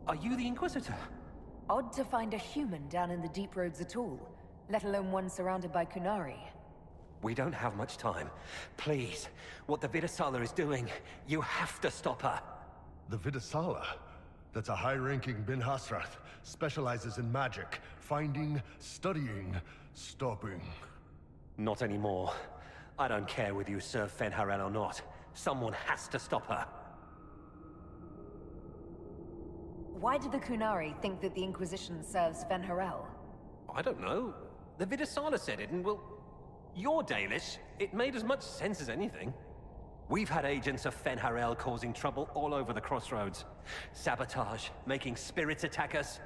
Are you the Inquisitor? Odd to find a human down in the deep roads at all, let alone one surrounded by Kunari. We don't have much time. Please, what the Vidasala is doing, you have to stop her. The Vidasala? That's a high-ranking Bin Hasrath. Specializes in magic. Finding, studying, stopping. Not anymore. I don't care whether you serve Fen'Harel or not. Someone has to stop her. Why did the Kunari think that the Inquisition serves Fen'Harel? I don't know. The Vidasala said it, and well... You're Dalish. It made as much sense as anything. We've had agents of Fen'Harel causing trouble all over the crossroads. Sabotage, making spirits attack us.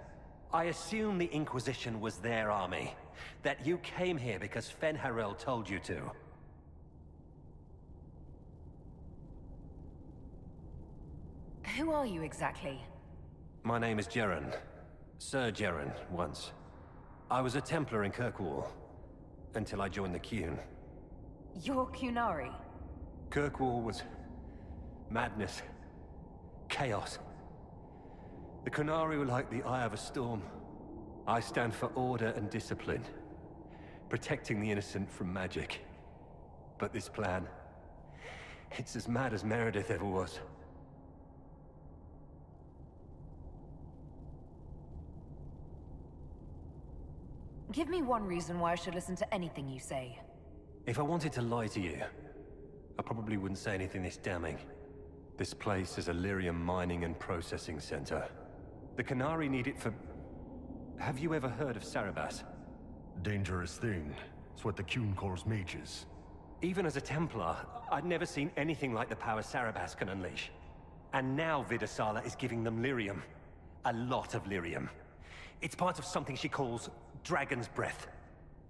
I assume the Inquisition was their army. That you came here because Fen'Harel told you to. Who are you exactly? My name is Jeren. Sir Jeren, once. I was a Templar in Kirkwall. Until I joined the Qun. You're Kunari? Kirkwall was... madness. Chaos. The Kunari were like the eye of a storm. I stand for order and discipline. Protecting the innocent from magic. But this plan... it's as mad as Meredith ever was. Give me one reason why I should listen to anything you say. If I wanted to lie to you, I probably wouldn't say anything this damning. This place is a lyrium mining and processing center. The Kunari need it for... Have you ever heard of Sarabas? Dangerous thing. It's what the Qun calls mages. Even as a Templar, I'd never seen anything like the power Sarabas can unleash. And now Vidasala is giving them lyrium. A lot of lyrium. It's part of something she calls Dragon's Breath.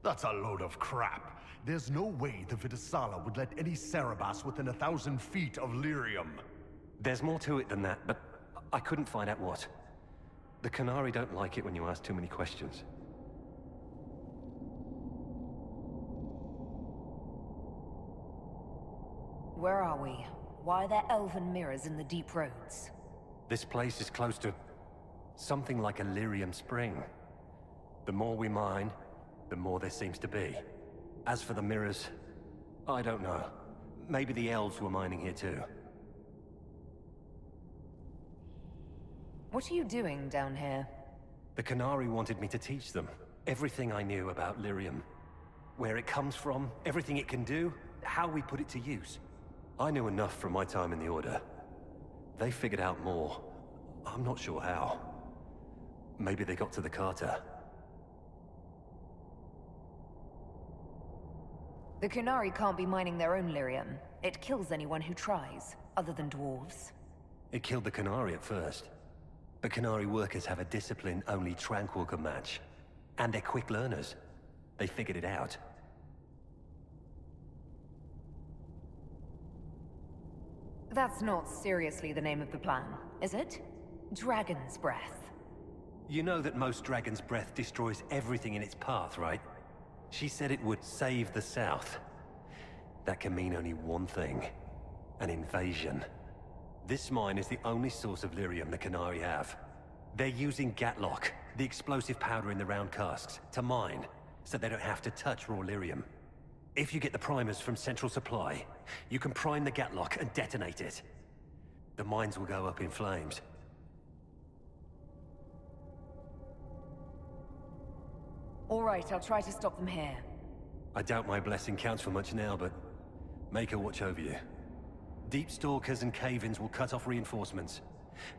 That's a load of crap. There's no way the Vidasala would let any Sarabas within 1,000 feet of lyrium. There's more to it than that, but I couldn't find out what. The Kunari don't like it when you ask too many questions. Where are we? Why are there elven mirrors in the deep roads? This place is close to... something like a lyrium spring. The more we mine, the more there seems to be. As for the mirrors, I don't know. Maybe the elves were mining here too. What are you doing down here? The Kunari wanted me to teach them everything I knew about lyrium. Where it comes from, everything it can do, how we put it to use. I knew enough from my time in the Order. They figured out more. I'm not sure how. Maybe they got to the Carter. The Kunari can't be mining their own lyrium. It kills anyone who tries, other than dwarves. It killed the Kunari at first. But Kunari workers have a discipline only Tranquil can match. And they're quick learners. They figured it out. That's not seriously the name of the plan, is it? Dragon's Breath. You know that most Dragon's Breath destroys everything in its path, right? She said it would save the South. That can mean only one thing. An invasion. This mine is the only source of lyrium the Kunari have. They're using Gatlock, the explosive powder in the round casks, to mine, so they don't have to touch raw lyrium. If you get the primers from Central Supply, you can prime the Gatlock and detonate it. The mines will go up in flames. All right, I'll try to stop them here. I doubt my blessing counts for much now, but make her watch over you. Deep Stalkers and Cave-ins will cut off reinforcements,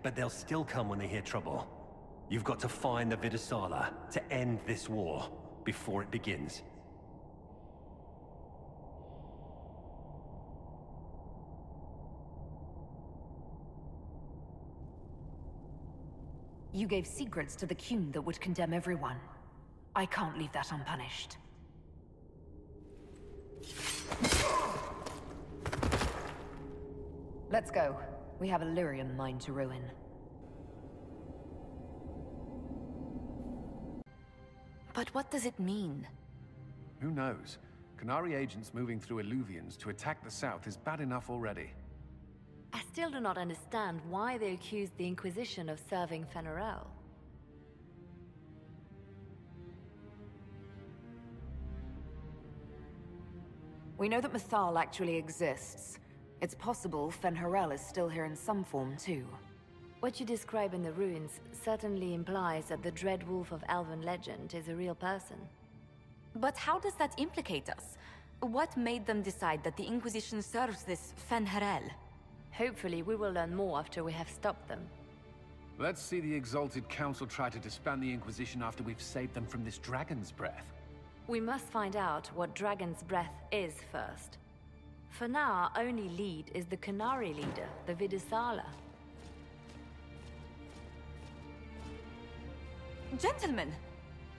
but they'll still come when they hear trouble. You've got to find the Vidasala to end this war before it begins. You gave secrets to the Qun that would condemn everyone. I can't leave that unpunished. Let's go. We have a lyrium mine to ruin. But what does it mean? Who knows? Kunari agents moving through Illuvians to attack the south is bad enough already. I still do not understand why they accused the Inquisition of serving Fen'Arel. We know that Mythal actually exists. It's possible Fen'Arel is still here in some form, too. What you describe in the ruins certainly implies that the Dread Wolf of Elven legend is a real person. But how does that implicate us? What made them decide that the Inquisition serves this Fen'Arel? Hopefully we will learn more after we have stopped them. Let's see the Exalted Council try to disband the Inquisition after we've saved them from this dragon's breath. We must find out what Dragon's Breath is first. For now, our only lead is the Qunari leader, the Vidisala. Gentlemen!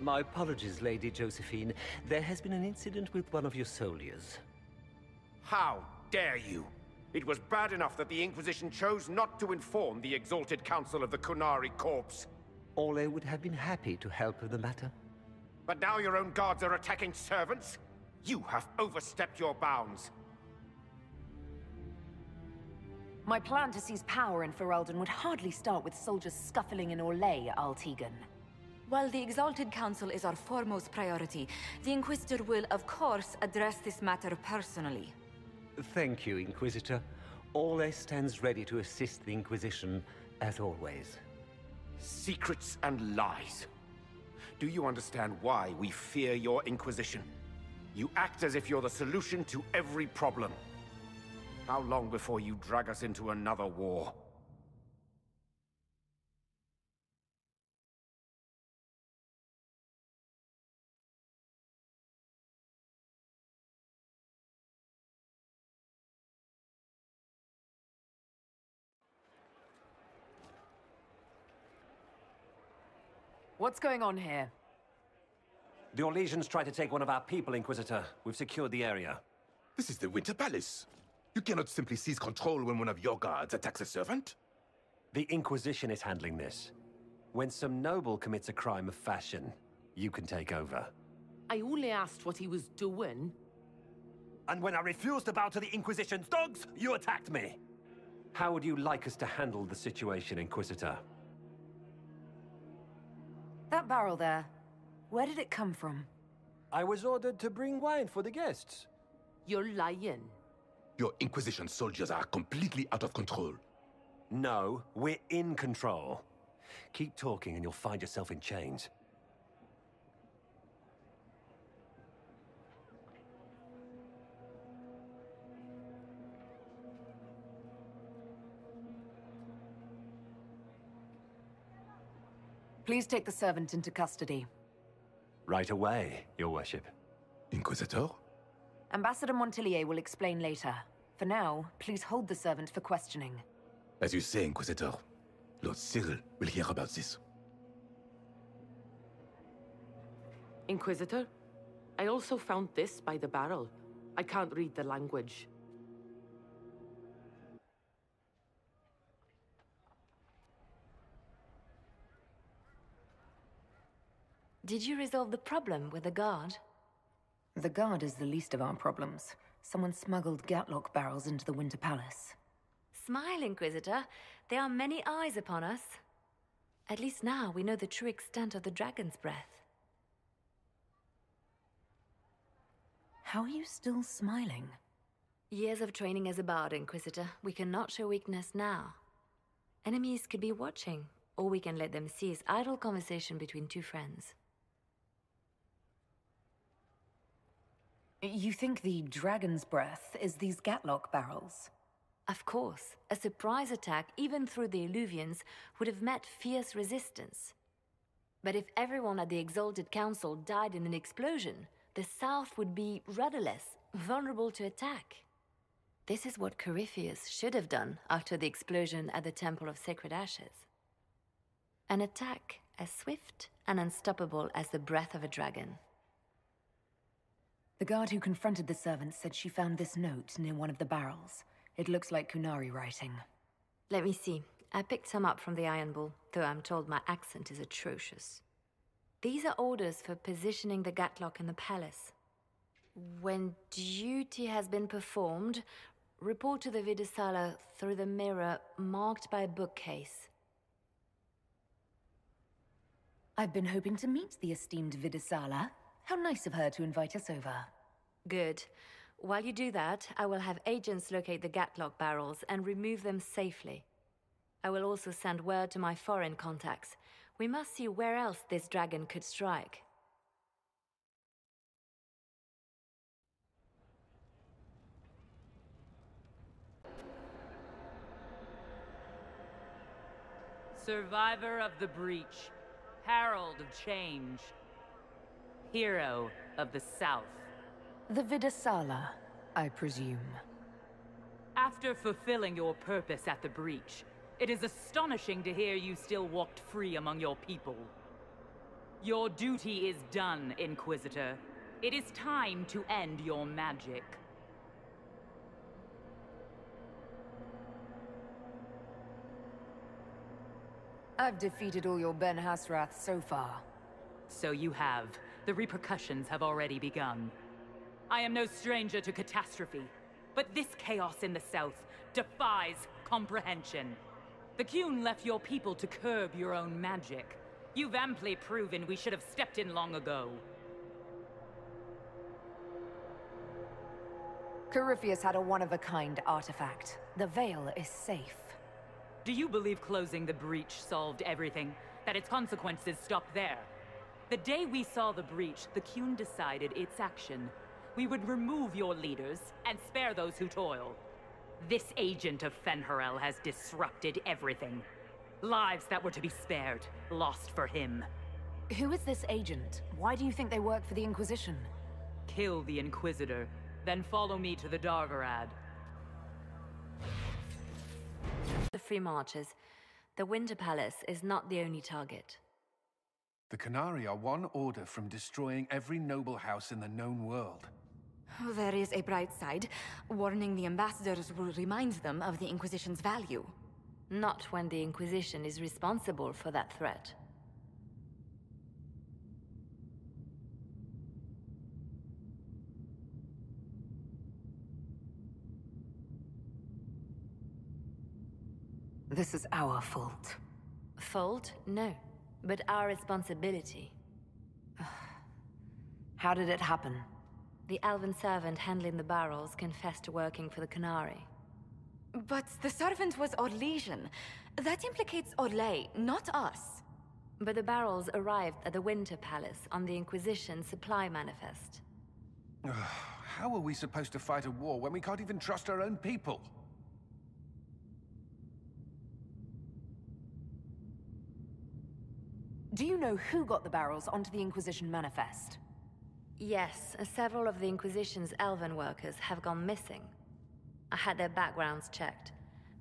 My apologies, Lady Josephine. There has been an incident with one of your soldiers. How dare you? It was bad enough that the Inquisition chose not to inform the Exalted Council of the Qunari Corps. Ole would have been happy to help with the matter. But now your own guards are attacking servants? You have overstepped your bounds. My plan to seize power in Ferelden would hardly start with soldiers scuffling in Orlais, Altegan. While the Exalted Council is our foremost priority, the Inquisitor will, of course, address this matter personally. Thank you, Inquisitor. Ole stands ready to assist the Inquisition, as always. Secrets and lies. Do you understand why we fear your Inquisition? You act as if you're the solution to every problem. How long before you drag us into another war? What's going on here? The Orlesians tried to take one of our people, Inquisitor. We've secured the area. This is the Winter Palace. You cannot simply seize control when one of your guards attacks a servant. The Inquisition is handling this. When some noble commits a crime of fashion, you can take over. I only asked what he was doing. And when I refused to bow to the Inquisition's dogs, you attacked me! How would you like us to handle the situation, Inquisitor? That barrel there, where did it come from? I was ordered to bring wine for the guests. You're lying. Your Inquisition soldiers are completely out of control. No, we're in control. Keep talking and you'll find yourself in chains. Please take the servant into custody. Right away, Your Worship. Inquisitor? Ambassador Montillier will explain later. For now, please hold the servant for questioning. As you say, Inquisitor. Lord Cyril will hear about this. Inquisitor, I also found this by the barrel. I can't read the language. Did you resolve the problem with the guard? The guard is the least of our problems. Someone smuggled Gatlock barrels into the Winter Palace. Smile, Inquisitor. There are many eyes upon us. At least now we know the true extent of the Dragon's Breath. How are you still smiling? Years of training as a bard, Inquisitor. We cannot show weakness now. Enemies could be watching, or we can let them seize idle conversation between two friends. You think the Dragon's Breath is these Gatlock barrels? Of course. A surprise attack, even through the Illuvians, would have met fierce resistance. But if everyone at the Exalted Council died in an explosion, the South would be rudderless, vulnerable to attack. This is what Corypheus should have done after the explosion at the Temple of Sacred Ashes. An attack as swift and unstoppable as the breath of a dragon. The guard who confronted the servant said she found this note near one of the barrels. It looks like Qunari writing. Let me see. I picked some up from the Iron Bull, though I'm told my accent is atrocious. These are orders for positioning the Gatlock in the palace. When duty has been performed, Report to the Vidisala through the mirror marked by bookcase. I've been hoping to meet the esteemed Vidisala. How nice of her to invite us over. Good. While you do that, I will have agents locate the Gatlock barrels and remove them safely. I will also send word to my foreign contacts. We must see where else this dragon could strike. Survivor of the Breach, Herald of Change, Hero of the South. The Vidisala, I presume. After fulfilling your purpose at the Breach, it is astonishing to hear you still walked free among your people. Your duty is done, Inquisitor. It is time to end your magic. I've defeated all your Ben Hasrath so far. So you have. The repercussions have already begun. I am no stranger to catastrophe, but this chaos in the south defies comprehension. The Qun left your people to curb your own magic. You've amply proven we should have stepped in long ago. Corypheus had a one-of-a-kind artifact. The Veil is safe. Do you believe closing the breach solved everything? That its consequences stopped there? The day we saw the breach, the Qun decided its action. We would remove your leaders and spare those who toil. This agent of Fen'Harel has disrupted everything. Lives that were to be spared, lost for him. Who is this agent? Why do you think they work for the Inquisition? Kill the Inquisitor, then follow me to the Dargarad. The Free Marchers. The Winter Palace is not the only target. The Qunari are one order from destroying every noble house in the known world. There is a bright side. Warning the ambassadors will remind them of the Inquisition's value. Not when the Inquisition is responsible for that threat. This is our fault. Fault? No. But our responsibility. How did it happen? The elven servant handling the barrels confessed to working for the Qunari. But the servant was Orlesian. That implicates Orlais, not us. But the barrels arrived at the Winter Palace on the Inquisition supply manifest. How are we supposed to fight a war when we can't even trust our own people? Do you know who got the barrels onto the Inquisition manifest? Yes, several of the Inquisition's elven workers have gone missing. I had their backgrounds checked.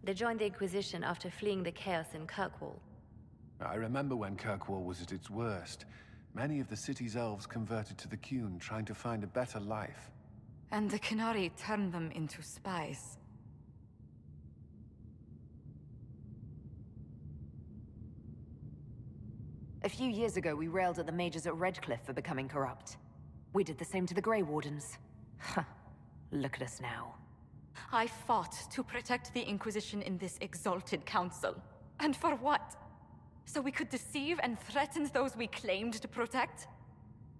They joined the Inquisition after fleeing the chaos in Kirkwall. I remember when Kirkwall was at its worst. Many of the city's elves converted to the Qun, trying to find a better life. And the Qunari turned them into spies. A few years ago, we railed at the mages at Redcliffe for becoming corrupt. We did the same to the Grey Wardens. Huh. Look at us now. I fought to protect the Inquisition in this exalted council. And for what? So we could deceive and threaten those we claimed to protect?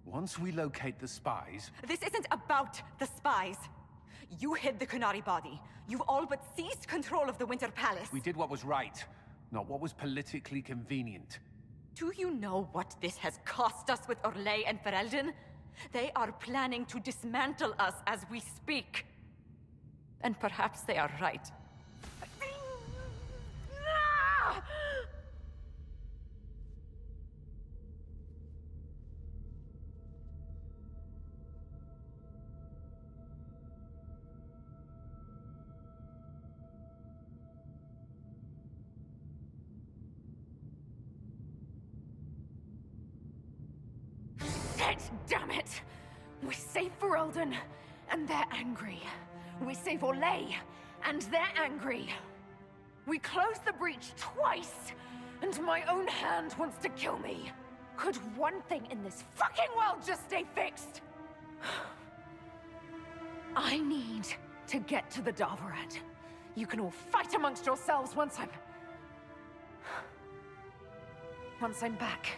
Once we locate the spies... This isn't about the spies. You hid the Qunari body. You've all but seized control of the Winter Palace. We did what was right, not what was politically convenient. Do you know what this has cost us with Orlais and Ferelden? They are planning to dismantle us as we speak. And perhaps they are right. Damn it! We save Ferelden, and they're angry. We save Orlais, and they're angry. We close the breach twice, and my own hand wants to kill me. Could one thing in this fucking world just stay fixed? I need to get to the Darvarat. You can all fight amongst yourselves once I'm back.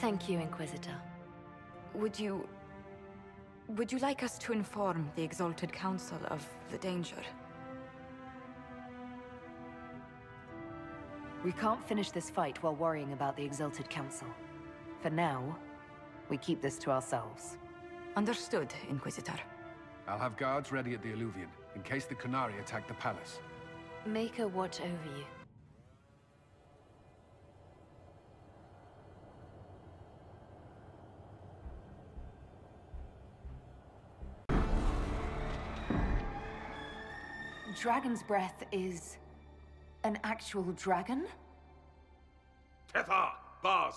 Thank you, Inquisitor. Would you like us to inform the Exalted Council of the danger? We can't finish this fight while worrying about the Exalted Council. For now, we keep this to ourselves. Understood, Inquisitor. I'll have guards ready at the Alluvion, in case the Qunari attack the palace. Make her watch over you. Dragon's breath is... an actual dragon? Tethar! Bars!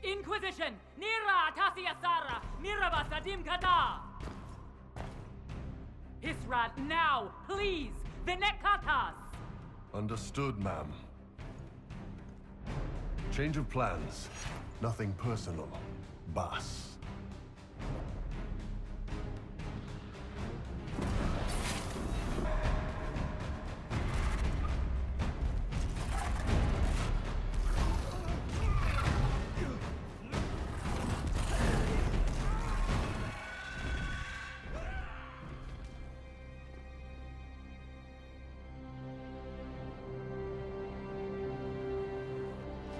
Inquisition! Nira Tasiasara! Miraba Sadim Kata! Hisrat, now! Please! Vinekatas! Understood, ma'am. Change of plans. Nothing personal. Boss.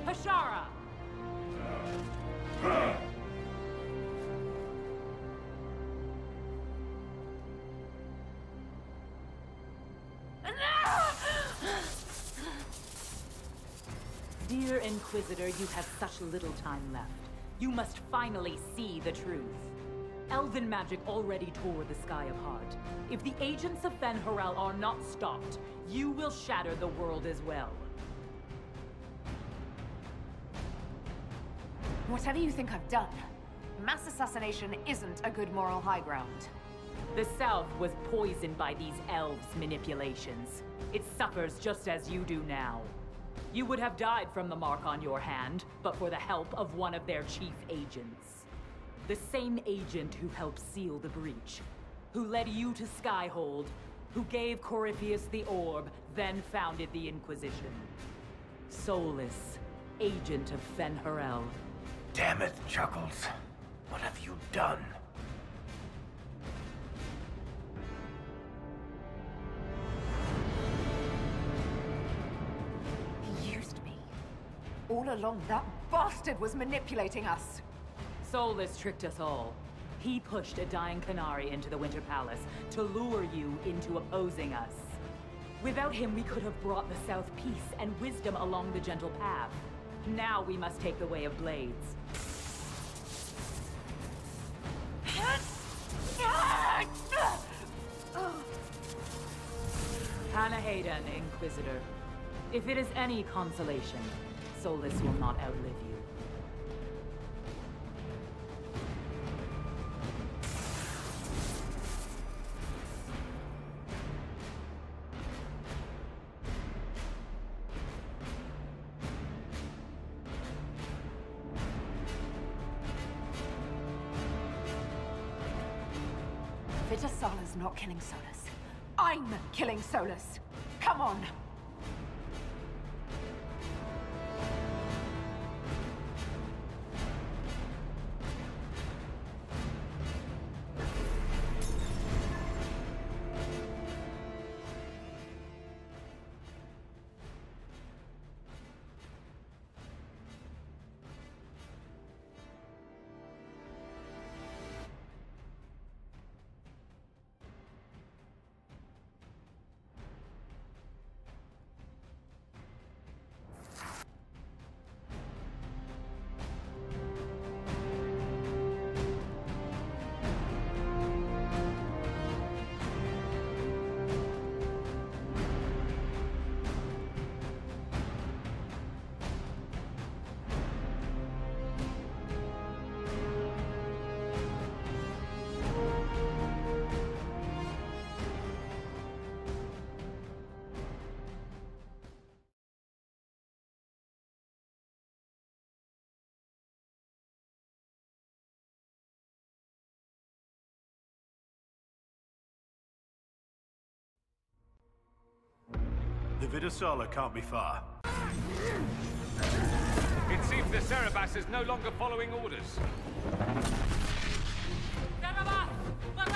Hashara! Dear Inquisitor, you have such little time left. You must finally see the truth. Elven magic already tore the sky apart. If the agents of Fen'Harel are not stopped, you will shatter the world as well. Whatever you think I've done, mass assassination isn't a good moral high ground. The South was poisoned by these elves' manipulations. It suffers just as you do now. You would have died from the mark on your hand, but for the help of one of their chief agents. The same agent who helped seal the breach, who led you to Skyhold, who gave Corypheus the orb, then founded the Inquisition. Soulless, agent of Fen'Harel. Damn it, Chuckles. What have you done? He used me. All along, that bastard was manipulating us. Soulless tricked us all. He pushed a dying Qunari into the Winter Palace to lure you into opposing us. Without him, we could have brought the South peace and wisdom along the gentle path. Now we must take the way of blades. Hannah Hayden, Inquisitor. If it is any consolation, Soulless will not outlive you. Vitasala's not killing Solus. I'm killing Solus. Come on! The Vidasala can't be far. It seems the Cerebas is no longer following orders.